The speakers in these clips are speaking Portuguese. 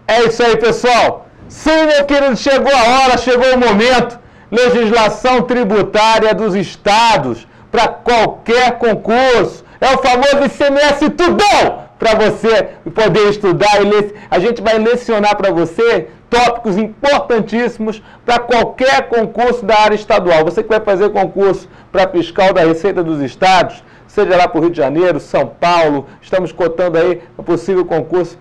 É isso aí, pessoal. Sim, meu querido, chegou a hora, chegou o momento. Legislação tributária dos estados para qualquer concurso. É o famoso ICMS tudão para você poder estudar. A gente vai lecionar para você tópicos importantíssimos para qualquer concurso da área estadual. Você que vai fazer concurso para fiscal da Receita dos Estados, seja lá para o Rio de Janeiro, São Paulo, estamos cotando aí o possível concurso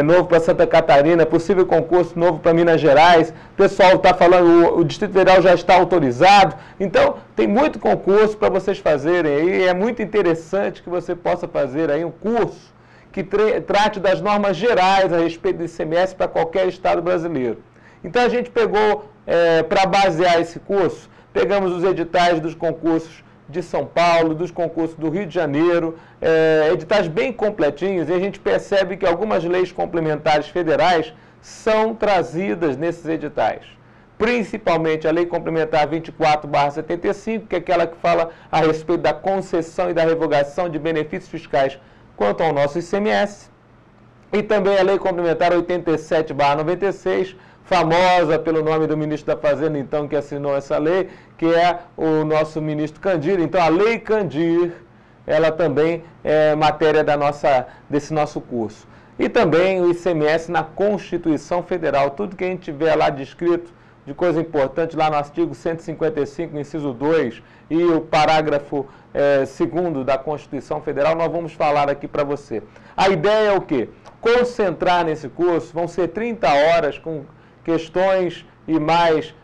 novo para Santa Catarina, possível concurso novo para Minas Gerais. O pessoal está falando, o Distrito Federal já está autorizado. Então, tem muito concurso para vocês fazerem aí. É muito interessante que você possa fazer aí um curso que trate das normas gerais a respeito do ICMS para qualquer estado brasileiro. Então, a gente pegou, para basear esse curso, pegamos os editais dos concursos de São Paulo, dos concursos do Rio de Janeiro, editais bem completinhos, e a gente percebe que algumas leis complementares federais são trazidas nesses editais. Principalmente a Lei Complementar 24/75, que é aquela que fala a respeito da concessão e da revogação de benefícios fiscais quanto ao nosso ICMS, e também a Lei Complementar 87/96, famosa pelo nome do ministro da Fazenda, então, que assinou essa lei, que é o nosso ministro Candir. Então, a Lei Candir, ela também é matéria desse nosso curso. E também o ICMS na Constituição Federal. Tudo que a gente tiver lá descrito de coisa importante, lá no artigo 155, inciso 2, e o parágrafo 2º da Constituição Federal, nós vamos falar aqui para você. A ideia é o quê? Concentrar nesse curso, vão ser 30 horas com questões e mais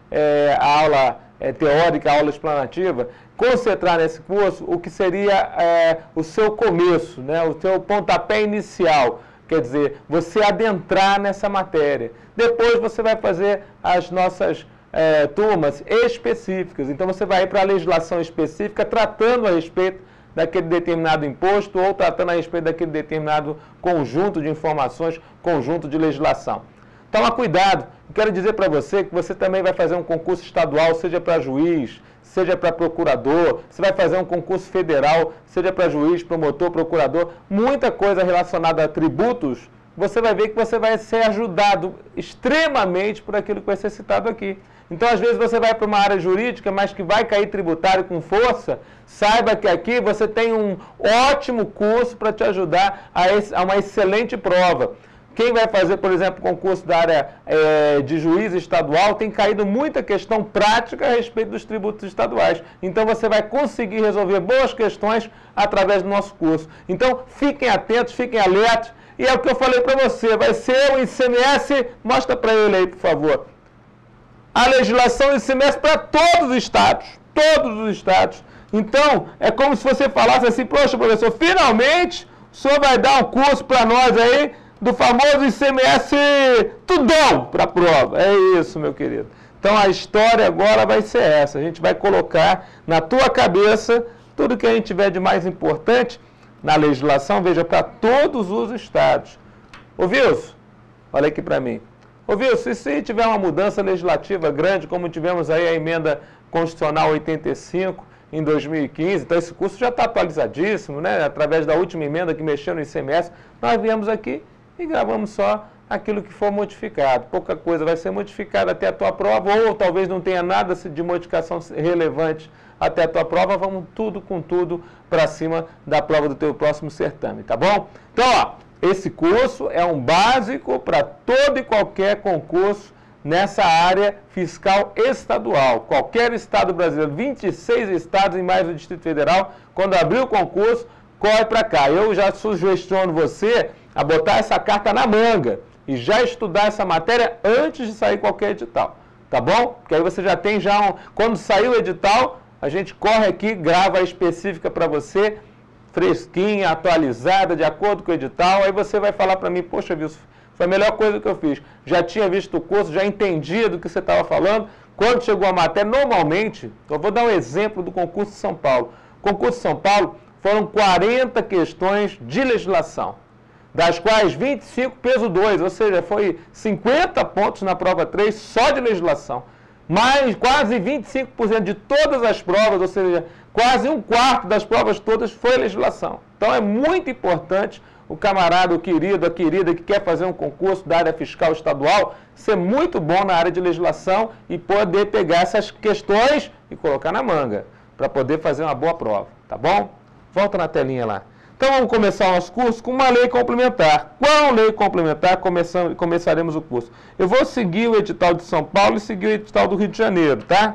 aula teórica, aula explanativa, concentrar nesse curso o que seria o seu começo, né, o seu pontapé inicial, quer dizer, você adentrar nessa matéria. Depois você vai fazer as nossas turmas específicas, então você vai ir para a legislação específica tratando a respeito daquele determinado imposto ou tratando a respeito daquele determinado conjunto de informações, conjunto de legislação. Toma cuidado, quero dizer para você que você também vai fazer um concurso estadual, seja para juiz, seja para procurador, você vai fazer um concurso federal, seja para juiz, promotor, procurador, muita coisa relacionada a tributos, você vai ver que você vai ser ajudado extremamente por aquilo que vai ser citado aqui. Então, às vezes, você vai para uma área jurídica, mas que vai cair tributário com força, saiba que aqui você tem um ótimo curso para te ajudar a uma excelente prova. Quem vai fazer, por exemplo, concurso da área de juiz estadual, tem caído muita questão prática a respeito dos tributos estaduais. Então, você vai conseguir resolver boas questões através do nosso curso. Então, fiquem atentos, fiquem alertas. E é o que eu falei para você, vai ser o ICMS, mostra para ele aí, por favor. A legislação ICMS para todos os estados, todos os estados. Então, é como se você falasse assim, poxa, professor, finalmente o senhor vai dar um curso para nós aí, do famoso ICMS tudão para a prova. É isso, meu querido. Então, a história agora vai ser essa. A gente vai colocar na tua cabeça tudo que a gente tiver de mais importante na legislação, veja, para todos os estados. Ô, Wilson, olha aqui para mim. Ô, Wilson, e se tiver uma mudança legislativa grande, como tivemos aí a emenda constitucional 85 em 2015, então esse curso já está atualizadíssimo, né? Através da última emenda que mexeu no ICMS, nós viemos aqui e gravamos só aquilo que for modificado. Pouca coisa vai ser modificada até a tua prova, ou talvez não tenha nada de modificação relevante até a tua prova, vamos tudo com tudo para cima da prova do teu próximo certame, tá bom? Então, ó, esse curso é um básico para todo e qualquer concurso nessa área fiscal estadual. Qualquer estado brasileiro, 26 estados e mais o Distrito Federal, quando abrir o concurso, corre para cá. Eu já sugestiono você a botar essa carta na manga e já estudar essa matéria antes de sair qualquer edital, tá bom? Porque aí você já tem quando sair o edital, a gente corre aqui, grava a específica para você, fresquinha, atualizada, de acordo com o edital, aí você vai falar para mim, poxa, Wilson, foi a melhor coisa que eu fiz. Já tinha visto o curso, já entendia do que você estava falando. Quando chegou a matéria, normalmente, eu vou dar um exemplo do concurso de São Paulo. O concurso de São Paulo foram 40 questões de legislação, das quais 25 peso 2, ou seja, foi 50 pontos na prova 3 só de legislação. Mas quase 25% de todas as provas, ou seja, quase 1/4 das provas todas foi legislação. Então é muito importante o camarada, o querido, a querida que quer fazer um concurso da área fiscal estadual ser muito bom na área de legislação e poder pegar essas questões e colocar na manga, para poder fazer uma boa prova, tá bom? Volta na telinha lá. Então vamos começar o nosso curso com uma lei complementar. Qual lei complementar começaremos o curso? Eu vou seguir o edital de São Paulo e seguir o edital do Rio de Janeiro, tá?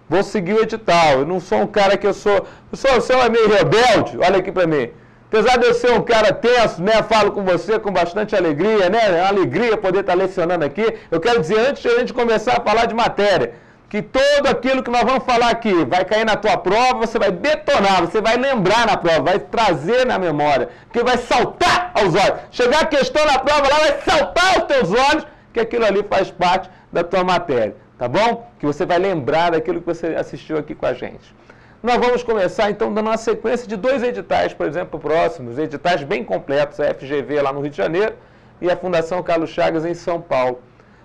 Vou seguir o edital. Eu não sou um cara que eu sou... Você é meio rebelde? Olha aqui para mim. Apesar de eu ser um cara tenso, né? Falo com você com bastante alegria, né? É uma alegria poder estar lecionando aqui. Eu quero dizer, antes de a gente começar a falar de matéria, que tudo aquilo que nós vamos falar aqui vai cair na tua prova, você vai detonar, você vai lembrar na prova, vai trazer na memória, porque vai saltar aos olhos. Chegar a questão na prova lá, vai saltar aos teus olhos, que aquilo ali faz parte da tua matéria, tá bom? Que você vai lembrar daquilo que você assistiu aqui com a gente. Nós vamos começar, então, dando uma sequência de 2 editais, por exemplo, próximos, editais bem completos, a FGV lá no Rio de Janeiro e a Fundação Carlos Chagas em São Paulo.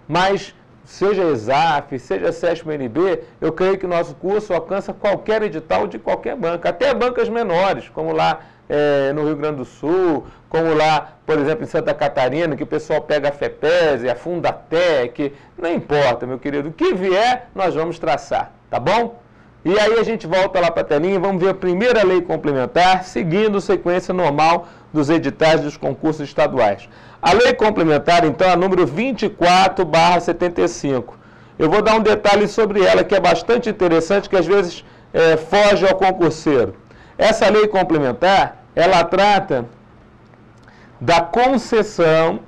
Mas, seja ESAF, seja SESP-UNB, eu creio que o nosso curso alcança qualquer edital de qualquer banca, até bancas menores, como lá no Rio Grande do Sul, como lá, por exemplo, em Santa Catarina, que o pessoal pega a FEPES, a Fundatec, não importa, meu querido, o que vier, nós vamos traçar, tá bom? E aí a gente volta lá para a telinha e vamos ver a primeira lei complementar, seguindo a sequência normal dos editais dos concursos estaduais. A lei complementar, então, é a número 24/75. Eu vou dar um detalhe sobre ela, que é bastante interessante, que às vezes foge ao concurseiro. Essa lei complementar, ela trata da concessão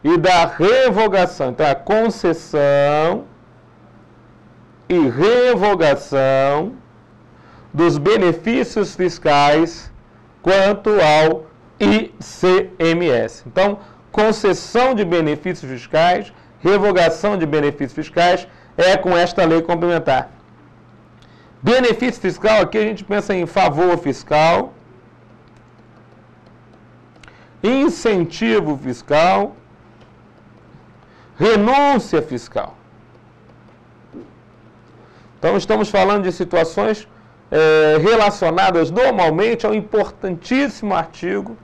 e da revogação. Então, a concessão e revogação dos benefícios fiscais quanto ao ICMS. Então, concessão de benefícios fiscais, revogação de benefícios fiscais é com esta lei complementar. Benefício fiscal, aqui a gente pensa em favor fiscal, incentivo fiscal, renúncia fiscal. Então, estamos falando de situações relacionadas normalmente ao importantíssimo artigo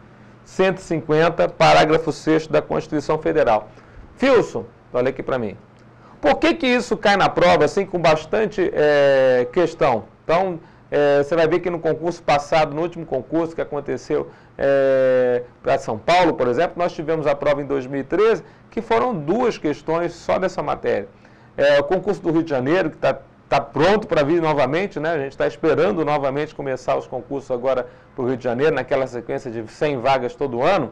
150, parágrafo 6º da Constituição Federal. Filson, olha aqui para mim. Por que isso cai na prova, assim, com bastante questão? Então, você vai ver que no concurso passado, no último concurso que aconteceu para São Paulo, por exemplo, nós tivemos a prova em 2013, que foram 2 questões só dessa matéria. O concurso do Rio de Janeiro, que está pronto para vir novamente, né? A gente está esperando novamente começar os concursos agora para o Rio de Janeiro, naquela sequência de 100 vagas todo ano,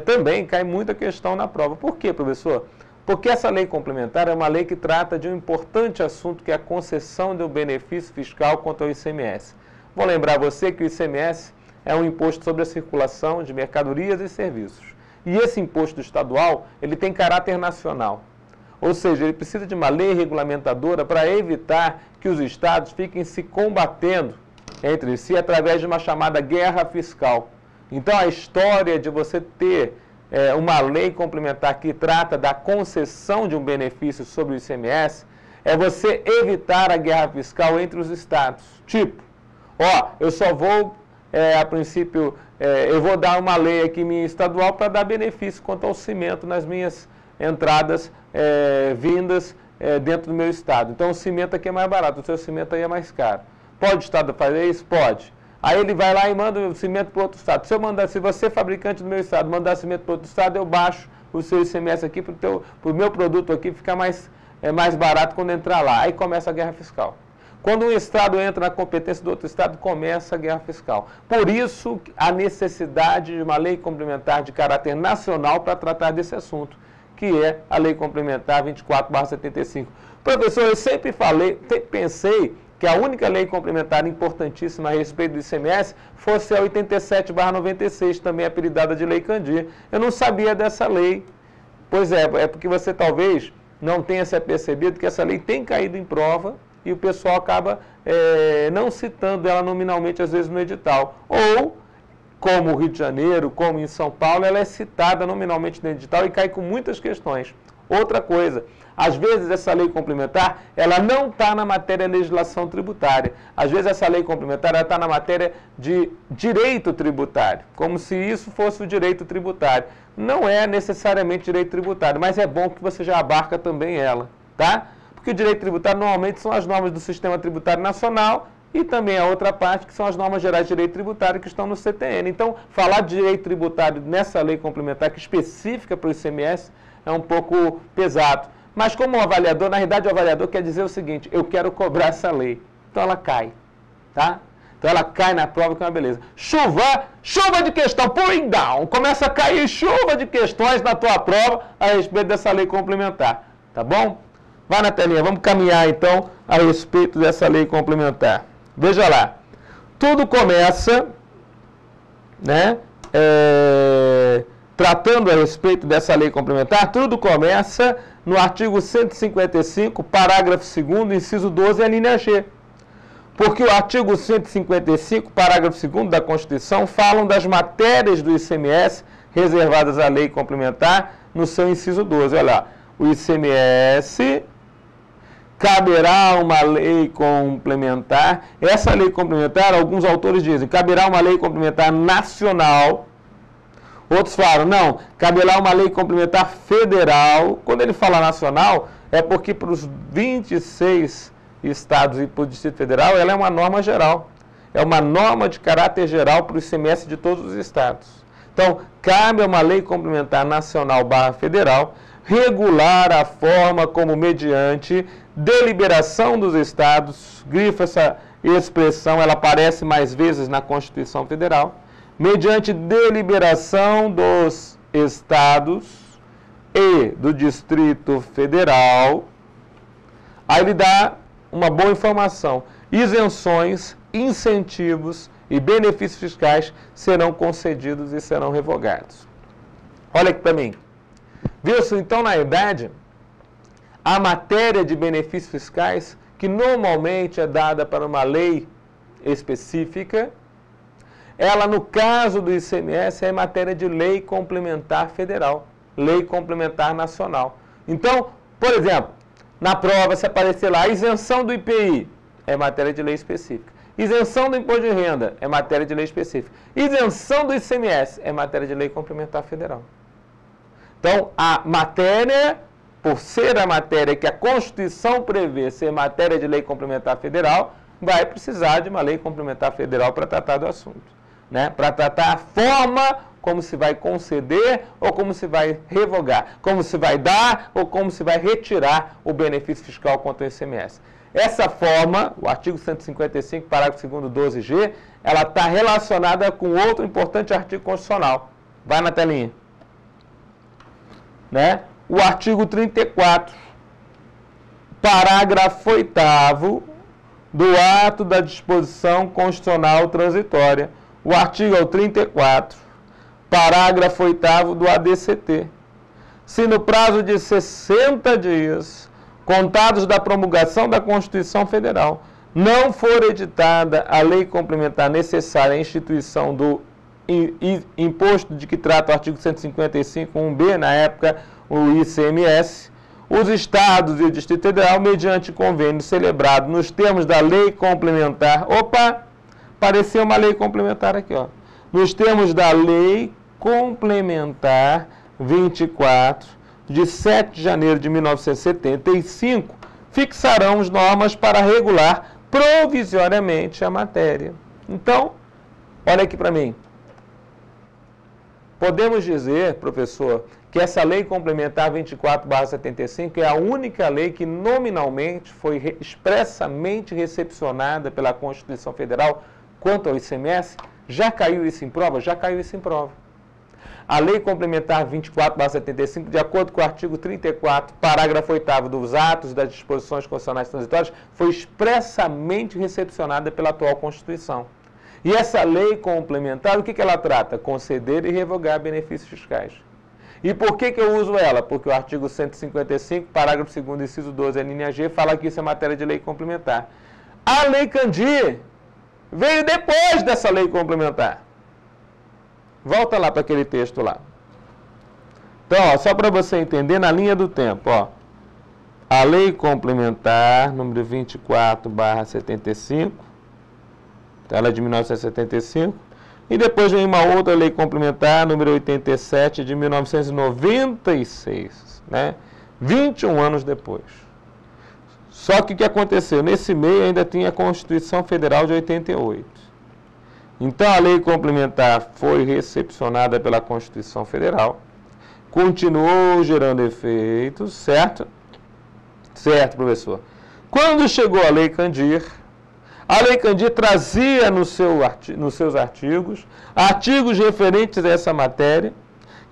também cai muita questão na prova. Por quê, professor? Porque essa lei complementar é uma lei que trata de um importante assunto, que é a concessão do benefício fiscal quanto ao ICMS. Vou lembrar você que o ICMS é um imposto sobre a circulação de mercadorias e serviços. E esse imposto estadual, ele tem caráter nacional. Ou seja, ele precisa de uma lei regulamentadora para evitar que os estados fiquem se combatendo entre si através de uma chamada guerra fiscal. Então, a história de você ter uma lei complementar que trata da concessão de um benefício sobre o ICMS é você evitar a guerra fiscal entre os estados. Tipo, eu só vou, a princípio, eu vou dar uma lei aqui minha estadual para dar benefício quanto ao cimento nas minhas entradas vindas dentro do meu estado. Então, o cimento aqui é mais barato, o seu cimento aí é mais caro. Pode o estado fazer isso? Pode. Aí ele vai lá e manda o cimento para outro estado. Se você, fabricante do meu estado, mandar cimento para outro estado, eu baixo o seu ICMS aqui para o meu produto aqui ficar mais barato quando entrar lá. Aí começa a guerra fiscal. Quando um estado entra na competência do outro estado, começa a guerra fiscal. Por isso, a necessidade de uma lei complementar de caráter nacional para tratar desse assunto, que é a lei complementar 24/75. Professor, eu sempre pensei que a única lei complementar importantíssima a respeito do ICMS fosse a 87/96, também apelidada de Lei Candir. Eu não sabia dessa lei. Pois é porque você talvez não tenha se apercebido que essa lei tem caído em prova e o pessoal acaba não citando ela nominalmente, às vezes, no edital. Ou, como Rio de Janeiro, como em São Paulo, ela é citada nominalmente no edital e cai com muitas questões. Outra coisa, às vezes essa lei complementar, ela não está na matéria de legislação tributária. Às vezes essa lei complementar está na matéria de direito tributário, como se isso fosse o direito tributário. Não é necessariamente direito tributário, mas é bom que você já abarca também ela, tá? Porque o direito tributário normalmente são as normas do Sistema Tributário Nacional e também a outra parte que são as normas gerais de direito tributário que estão no CTN. Então, falar de direito tributário nessa lei complementar que é específica para o ICMS é um pouco pesado. Mas como um avaliador, na realidade o avaliador quer dizer o seguinte, eu quero cobrar essa lei. Então ela cai, tá? Então ela cai na prova, que é uma beleza. Chuva de questão, pouring down. Começa a cair chuva de questões na tua prova a respeito dessa lei complementar, tá bom? Vai na telinha, vamos caminhar então a respeito dessa lei complementar. Veja lá, tudo começa, né, tratando a respeito dessa lei complementar, tudo começa no artigo 155, parágrafo 2º, inciso 12, a linha G. Porque o artigo 155, parágrafo 2º da Constituição, falam das matérias do ICMS reservadas à lei complementar no seu inciso 12. Olha lá, o ICMS caberá uma lei complementar. Essa lei complementar, alguns autores dizem, caberá uma lei complementar nacional. Outros falam, não, caberá uma lei complementar federal. Quando ele fala nacional, é porque para os 26 estados e para o Distrito Federal, ela é uma norma geral. É uma norma de caráter geral para o ICMS de todos os estados. Então, cabe a uma lei complementar nacional / federal regular a forma como, mediante deliberação dos estados, grifa essa expressão, ela aparece mais vezes na Constituição Federal, mediante deliberação dos estados e do Distrito Federal. Aí ele dá uma boa informação. Isenções, incentivos e benefícios fiscais serão concedidos e serão revogados. Olha aqui para mim. Viu-se, então, na verdade, a matéria de benefícios fiscais, que normalmente é dada para uma lei específica, ela, no caso do ICMS, é matéria de lei complementar federal, lei complementar nacional. Então, por exemplo, na prova, se aparecer lá, isenção do IPI, é matéria de lei específica. Isenção do imposto de renda, é matéria de lei específica. Isenção do ICMS, é matéria de lei complementar federal. Então, a matéria, por ser a matéria que a Constituição prevê ser matéria de lei complementar federal, vai precisar de uma lei complementar federal para tratar do assunto, né? Para tratar a forma como se vai conceder ou como se vai revogar, como se vai dar ou como se vai retirar o benefício fiscal contra o ICMS. Essa forma, o artigo 155, parágrafo 2º, 12G, ela está relacionada com outro importante artigo constitucional. Vai na telinha. Né? O artigo 34, parágrafo 8º do ato da disposição constitucional transitória. O artigo é o 34, parágrafo 8º do ADCT. Se no prazo de 60 dias, contados da promulgação da Constituição Federal, não for editada a lei complementar necessária à instituição do imposto de que trata o artigo 155.1b, na época o ICMS, os estados e o Distrito Federal, mediante convênio celebrado nos termos da lei complementar, apareceu uma lei complementar aqui, ó, nos termos da lei complementar 24, de 7 de janeiro de 1975, fixarão as normas para regular provisoriamente a matéria. Então, olha aqui para mim. Podemos dizer, professor, que essa lei complementar 24/75 é a única lei que nominalmente foi expressamente recepcionada pela Constituição Federal quanto ao ICMS? Já caiu isso em prova? Já caiu isso em prova. A lei complementar 24/75, de acordo com o artigo 34, parágrafo 8º dos atos das disposições constitucionais transitórias, foi expressamente recepcionada pela atual Constituição. E essa lei complementar, o que ela trata? Conceder e revogar benefícios fiscais. E por que eu uso ela? Porque o artigo 155, parágrafo 2º, inciso 12, a linha G, fala que isso é matéria de lei complementar. A Lei Candir veio depois dessa lei complementar. Volta lá para aquele texto lá. Então, ó, só para você entender na linha do tempo, ó. A Lei Complementar número 24/75, ela é de 1975, e depois vem uma outra Lei Complementar número 87 de 1996, né? 21 anos depois. Só que o que aconteceu? Nesse meio ainda tinha a Constituição Federal de 88. Então a Lei Complementar foi recepcionada pela Constituição Federal, continuou gerando efeitos, certo? Certo, professor. Quando chegou a Lei Candir trazia nos seus artigos referentes a essa matéria,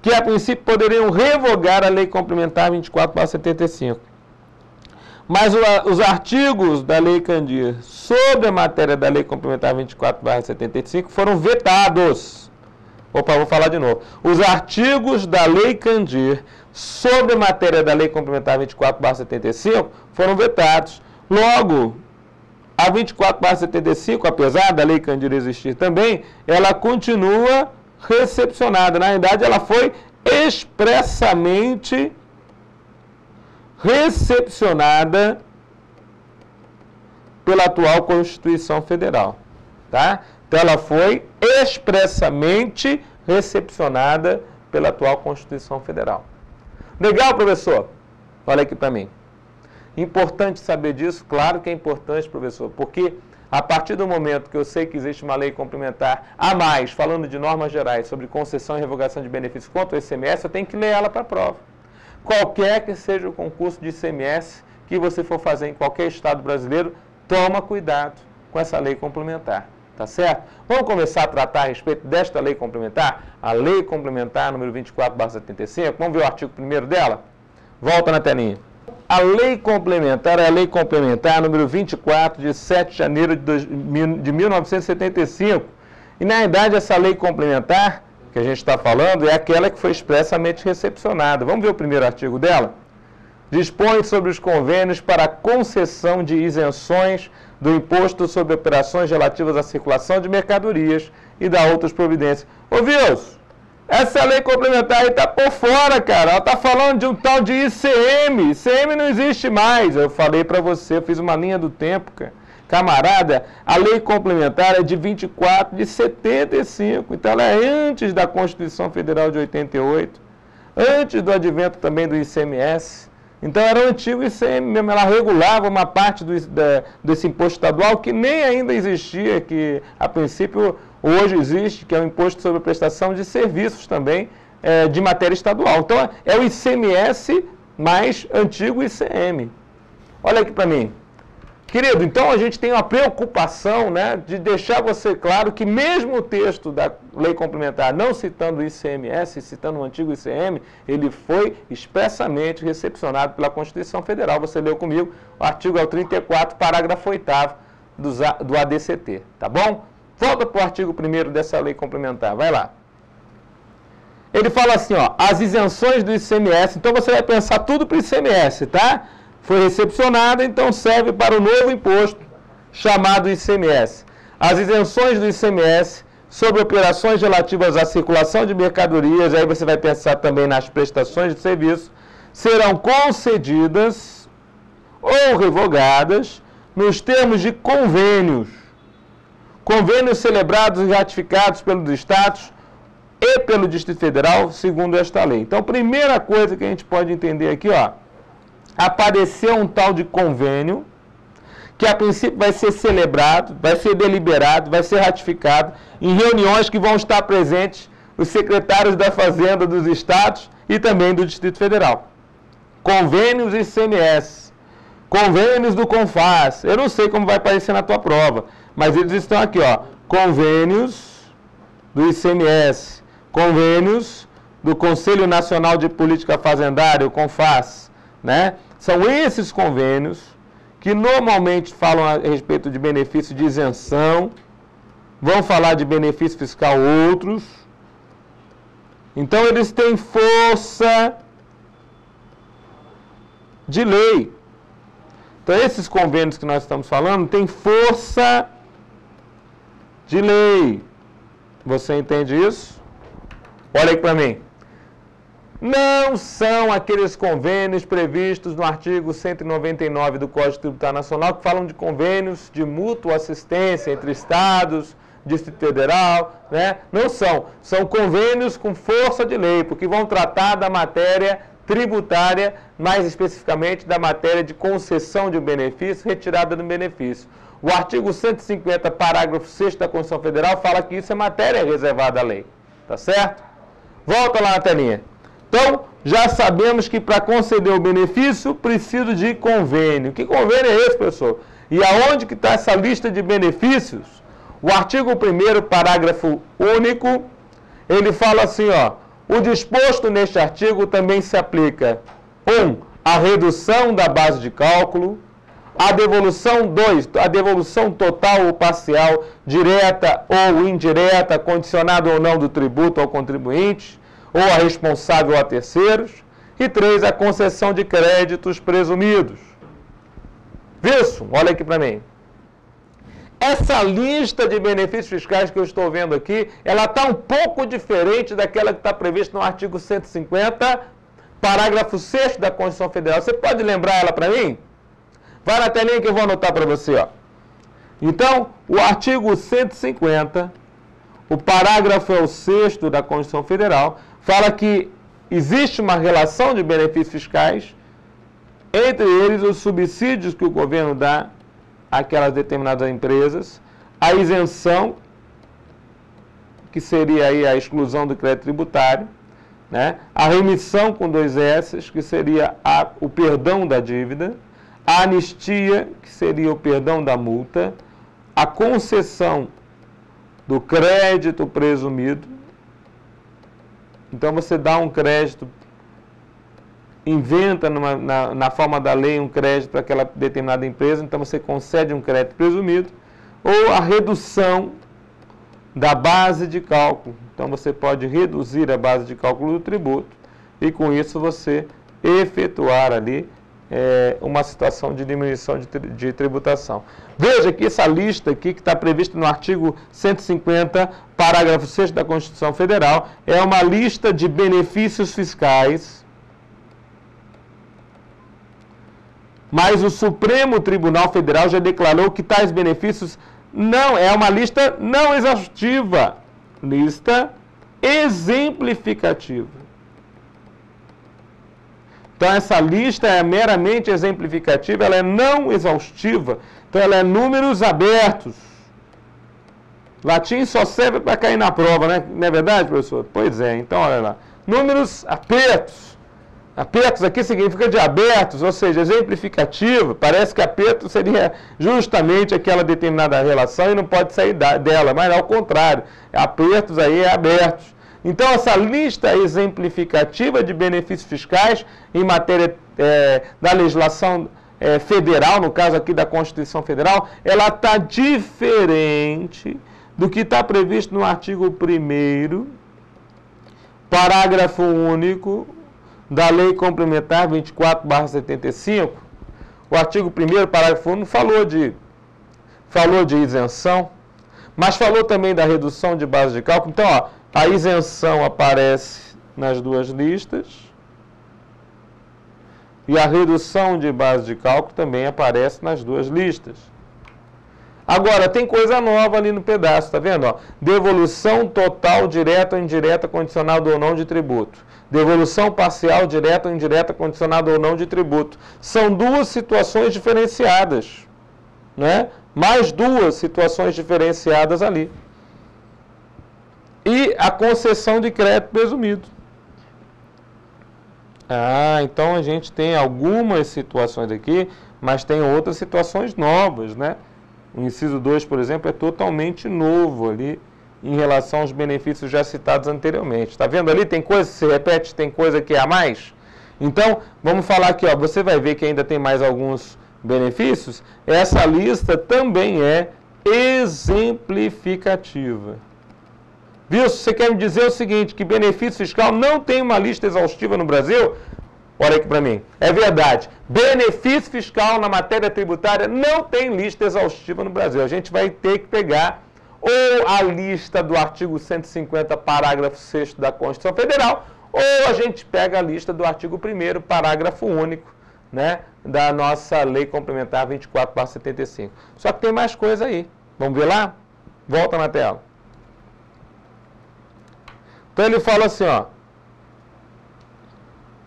que a princípio poderiam revogar a Lei Complementar 24/75. Mas os artigos da Lei Candir sobre a matéria da Lei Complementar 24/75 foram vetados. Opa, vou falar de novo. Os artigos da Lei Candir sobre a matéria da Lei Complementar 24/75 foram vetados. Logo, a 24/75, apesar da Lei Candir existir também, ela continua recepcionada. Na verdade, ela foi expressamente recepcionada pela atual Constituição Federal, tá? Então, ela foi expressamente recepcionada pela atual Constituição Federal. Legal, professor? Olha aqui para mim. Importante saber disso? Claro que é importante, professor, porque a partir do momento que eu sei que existe uma lei complementar a mais, falando de normas gerais sobre concessão e revogação de benefícios contra o ICMS, eu tenho que ler ela para a prova. Qualquer que seja o concurso de ICMS que você for fazer em qualquer estado brasileiro, toma cuidado com essa lei complementar, tá certo? Vamos começar a tratar a respeito desta lei complementar? A lei complementar número 24/75, vamos ver o artigo 1º dela? Volta na telinha. A lei complementar é a lei complementar número 24, de 7 de janeiro de 1975. E, na verdade, essa lei complementar que a gente está falando é aquela que foi expressamente recepcionada. Vamos ver o primeiro artigo dela? Dispõe sobre os convênios para a concessão de isenções do imposto sobre operações relativas à circulação de mercadorias e da outras providências. Ô, Wilson, essa lei complementar aí está por fora, cara. Ela está falando de um tal de ICM. ICM não existe mais. Eu falei para você, eu fiz uma linha do tempo, cara. Camarada, a lei complementar é de 24 de 75. Então, ela é antes da Constituição Federal de 88. Antes do advento também do ICMS. Então, era o antigo ICM mesmo. Ela regulava uma parte desse imposto estadual que nem ainda existia, que a princípio hoje existe, que é o imposto sobre a prestação de serviços também, de matéria estadual. Então, é o ICMS mais antigo ICM. Olha aqui para mim. Querido, então a gente tem uma preocupação, né, de deixar você claro que mesmo o texto da lei complementar não citando o ICMS, citando o antigo ICM, ele foi expressamente recepcionado pela Constituição Federal. Você leu comigo, o artigo é o 34, parágrafo 8º do ADCT, tá bom? Volta para o artigo 1º dessa lei complementar, vai lá. Ele fala assim, ó, as isenções do ICMS, então você vai pensar tudo para o ICMS, tá? Foi recepcionada, então serve para o novo imposto chamado ICMS. As isenções do ICMS sobre operações relativas à circulação de mercadorias, aí você vai pensar também nas prestações de serviço, serão concedidas ou revogadas nos termos de convênios. Convênios celebrados e ratificados pelos Estados e pelo Distrito Federal, segundo esta lei. Então, primeira coisa que a gente pode entender aqui, ó, apareceu um tal de convênio, que a princípio vai ser celebrado, vai ser deliberado, vai ser ratificado, em reuniões que vão estar presentes os secretários da Fazenda dos Estados e também do Distrito Federal. Convênios ICMS, convênios do CONFAS, eu não sei como vai aparecer na tua prova, mas eles estão aqui, ó, convênios do ICMS, convênios do Conselho Nacional de Política Fazendária, o CONFAS, né? São esses convênios que normalmente falam a respeito de benefício de isenção, vão falar de benefício fiscal outros. Então, eles têm força de lei. Então, esses convênios que nós estamos falando têm força de lei. Você entende isso? Olha aí para mim. não são aqueles convênios previstos no artigo 199 do Código Tributário Nacional, que falam de convênios de mútua assistência entre estados, Distrito Federal, né? Não são. São convênios com força de lei, porque vão tratar da matéria tributária, mais especificamente da matéria de concessão de um benefício, retirada do benefício. O artigo 150, parágrafo 6º da Constituição Federal, fala que isso é matéria reservada à lei. Tá certo? Volta lá na telinha. Então, já sabemos que para conceder o benefício, preciso de convênio. Que convênio é esse, professor? E aonde que está essa lista de benefícios? O artigo 1º, parágrafo único, ele fala assim, ó, o disposto neste artigo também se aplica, 1. A redução da base de cálculo, a devolução, 2. A devolução total ou parcial, direta ou indireta, condicionada ou não do tributo ao contribuinte, ou a responsável a terceiros, e 3. A concessão de créditos presumidos. Visto? Olha aqui para mim. Essa lista de benefícios fiscais que eu estou vendo aqui, ela está um pouco diferente daquela que está prevista no artigo 150, parágrafo 6º da Constituição Federal. Você pode lembrar ela para mim? Vai na telinha que eu vou anotar para você, ó. Então, o artigo 150, o parágrafo é o 6º da Constituição Federal, fala que existe uma relação de benefícios fiscais, entre eles os subsídios que o governo dá àquelas determinadas empresas, a isenção, que seria aí a exclusão do crédito tributário, né? A remissão com 2 S, que seria o perdão da dívida, a anistia, que seria o perdão da multa, a concessão do crédito presumido. Então você dá um crédito, inventa na forma da lei um crédito para aquela determinada empresa, então você concede um crédito presumido, ou a redução da base de cálculo. Então você pode reduzir a base de cálculo do tributo e com isso você efetuar ali uma situação de diminuição de tributação. Veja que essa lista aqui, que está prevista no artigo 150, parágrafo 6º da Constituição Federal, é uma lista de benefícios fiscais, mas o Supremo Tribunal Federal já declarou que tais benefícios não é uma lista não exaustiva, lista exemplificativa. Então essa lista é meramente exemplificativa, ela é não exaustiva, então ela é números abertos. Latim só serve para cair na prova, né? Não é verdade, professor? Pois é, então olha lá. Números apertos. Apertos aqui significa de abertos, ou seja, exemplificativo. Parece que aperto seria justamente aquela determinada relação e não pode sair dela, mas ao contrário, apertos aí é abertos. Então, essa lista exemplificativa de benefícios fiscais em matéria da legislação federal, no caso aqui da Constituição Federal, ela está diferente do que está previsto no artigo 1º, parágrafo único, da Lei Complementar 24/75, o artigo 1º, parágrafo 1, falou de isenção, mas falou também da redução de base de cálculo. Então, ó, a isenção aparece nas duas listas e a redução de base de cálculo também aparece nas duas listas. Agora, tem coisa nova ali no pedaço, tá vendo? Ó, devolução total, direta ou indireta, condicionada ou não de tributo. Devolução parcial, direta ou indireta, condicionada ou não de tributo. São duas situações diferenciadas, né? Mais duas situações diferenciadas ali. E a concessão de crédito presumido. Ah, então a gente tem algumas situações aqui, mas tem outras situações novas, né? O inciso 2, por exemplo, é totalmente novo ali em relação aos benefícios já citados anteriormente. Está vendo ali? Tem coisa que se repete, tem coisa que é a mais? Então, vamos falar aqui, ó, você vai ver que ainda tem mais alguns benefícios. Essa lista também é exemplificativa. Viu? Você quer me dizer o seguinte, que benefício fiscal não tem uma lista exaustiva no Brasil? Olha aqui para mim. É verdade. Benefício fiscal na matéria tributária não tem lista exaustiva no Brasil. A gente vai ter que pegar ou a lista do artigo 150, parágrafo 6º da Constituição Federal, ou a gente pega a lista do artigo 1º, parágrafo único, né, da nossa Lei Complementar 24/75. Só que tem mais coisa aí. Vamos ver lá? Volta na tela. Então ele fala assim, ó.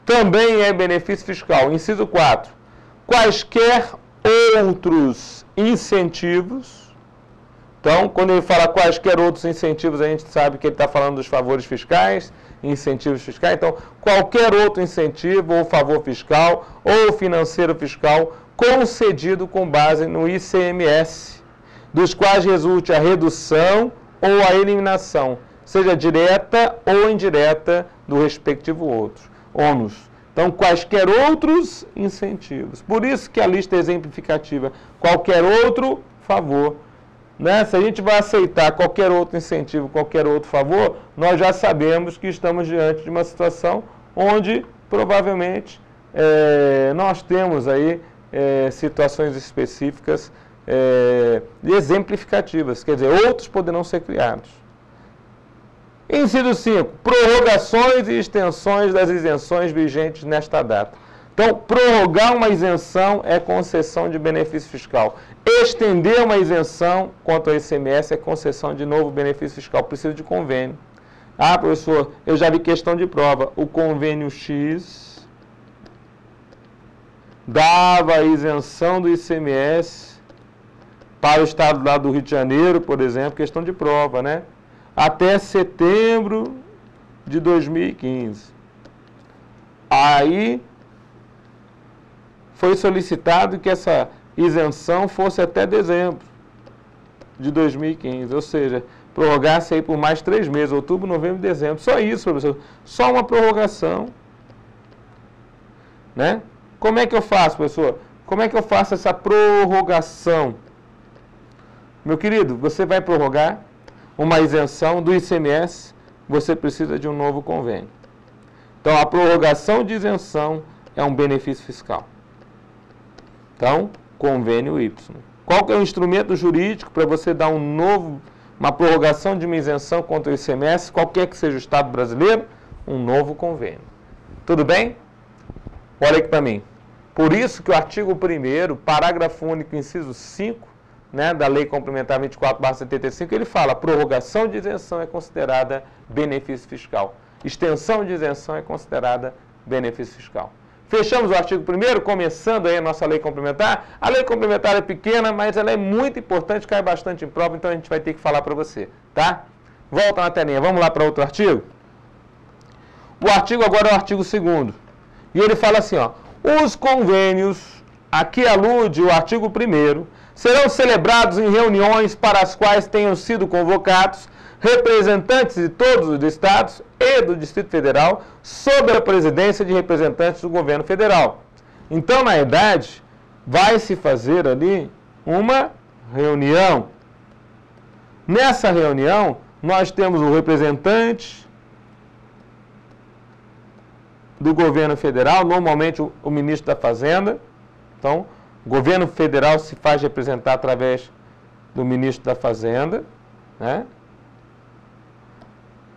Também é benefício fiscal. Inciso 4. Quaisquer outros incentivos. Então, quando ele fala quaisquer outros incentivos, a gente sabe que ele está falando dos favores fiscais, incentivos fiscais. Então, qualquer outro incentivo ou favor fiscal ou financeiro fiscal concedido com base no ICMS, dos quais resulte a redução ou a eliminação, seja direta ou indireta, do respectivo ônus. Então, quaisquer outros incentivos. Por isso que a lista é exemplificativa. Qualquer outro favor. Né? Se a gente vai aceitar qualquer outro incentivo, qualquer outro favor, nós já sabemos que estamos diante de uma situação onde, provavelmente, nós temos aí situações específicas exemplificativas. Quer dizer, outros poderão ser criados. Inciso 5. Prorrogações e extensões das isenções vigentes nesta data. Então, prorrogar uma isenção é concessão de benefício fiscal. Estender uma isenção quanto ao ICMS é concessão de novo benefício fiscal. Precisa de convênio. Ah, professor, eu já vi questão de prova. O convênio X dava a isenção do ICMS para o estado lá do Rio de Janeiro, por exemplo, questão de prova, né? Até setembro de 2015. Aí foi solicitado que essa isenção fosse até dezembro de 2015, ou seja, prorrogasse aí por mais 3 meses, outubro, novembro e dezembro. Só isso, professor. Só uma prorrogação. Né? Como é que eu faço, professor? Como é que eu faço essa prorrogação? Meu querido, você vai prorrogar uma isenção do ICMS, você precisa de um novo convênio. Então, a prorrogação de isenção é um benefício fiscal. Então, convênio Y. Qual que é o instrumento jurídico para você dar uma prorrogação de uma isenção contra o ICMS, qualquer que seja o Estado brasileiro? Um novo convênio. Tudo bem? Olha aqui para mim. Por isso que o artigo 1º, parágrafo único, inciso 5, né, da Lei Complementar 24/75, ele fala: prorrogação de isenção é considerada benefício fiscal. Extensão de isenção é considerada benefício fiscal. Fechamos o artigo 1º, começando aí a nossa lei complementar. A lei complementar é pequena, mas ela é muito importante, cai bastante em prova, então a gente vai ter que falar para você, tá? Volta na telinha, vamos lá para outro artigo? O artigo agora é o artigo 2º. E ele fala assim, ó: os convênios, aqui alude o artigo 1º, serão celebrados em reuniões para as quais tenham sido convocados representantes de todos os estados e do Distrito Federal, sob a presidência de representantes do governo federal. Então, na verdade, vai se fazer ali uma reunião. Nessa reunião, nós temos o representante do governo federal, normalmente o ministro da Fazenda. Então, o governo federal se faz representar através do ministro da Fazenda, né?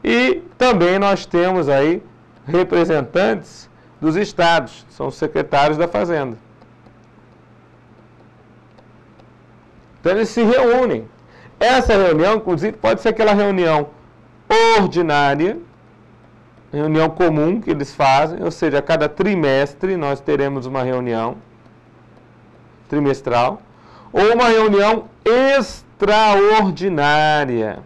E também nós temos aí representantes dos estados, são os secretários da Fazenda. Então eles se reúnem. Essa reunião, inclusive, pode ser aquela reunião ordinária, reunião comum que eles fazem, ou seja, a cada trimestre nós teremos uma reunião trimestral, ou uma reunião extraordinária.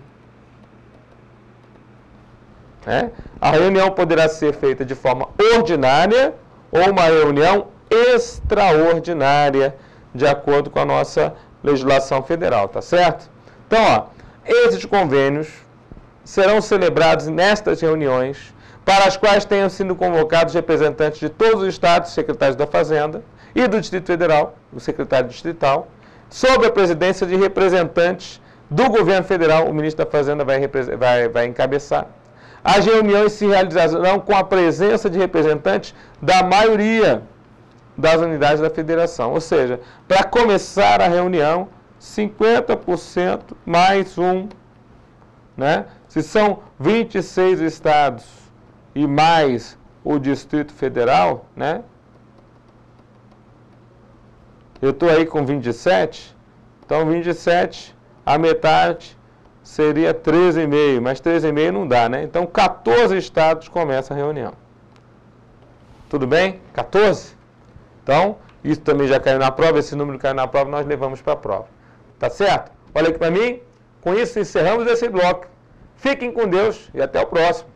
A reunião poderá ser feita de forma ordinária ou uma reunião extraordinária, de acordo com a nossa legislação federal, tá certo? Então, ó, esses convênios serão celebrados nestas reuniões, para as quais tenham sido convocados representantes de todos os estados, secretários da Fazenda, e do Distrito Federal, o secretário distrital, sob a presidência de representantes do governo federal, o ministro da Fazenda vai encabeçar. As reuniões se realizarão com a presença de representantes da maioria das unidades da federação. Ou seja, para começar a reunião, 50% mais um. Né? Se são 26 estados e mais o Distrito Federal, né? Eu estou aí com 27, então 27, a metade seria 13,5, mas 13,5 não dá, né? Então 14 estados começam a reunião. Tudo bem? 14? Então, isso também já caiu na prova, esse número caiu na prova, nós levamos para a prova. Tá certo? Olha aqui para mim, com isso encerramos esse bloco. Fiquem com Deus e até o próximo.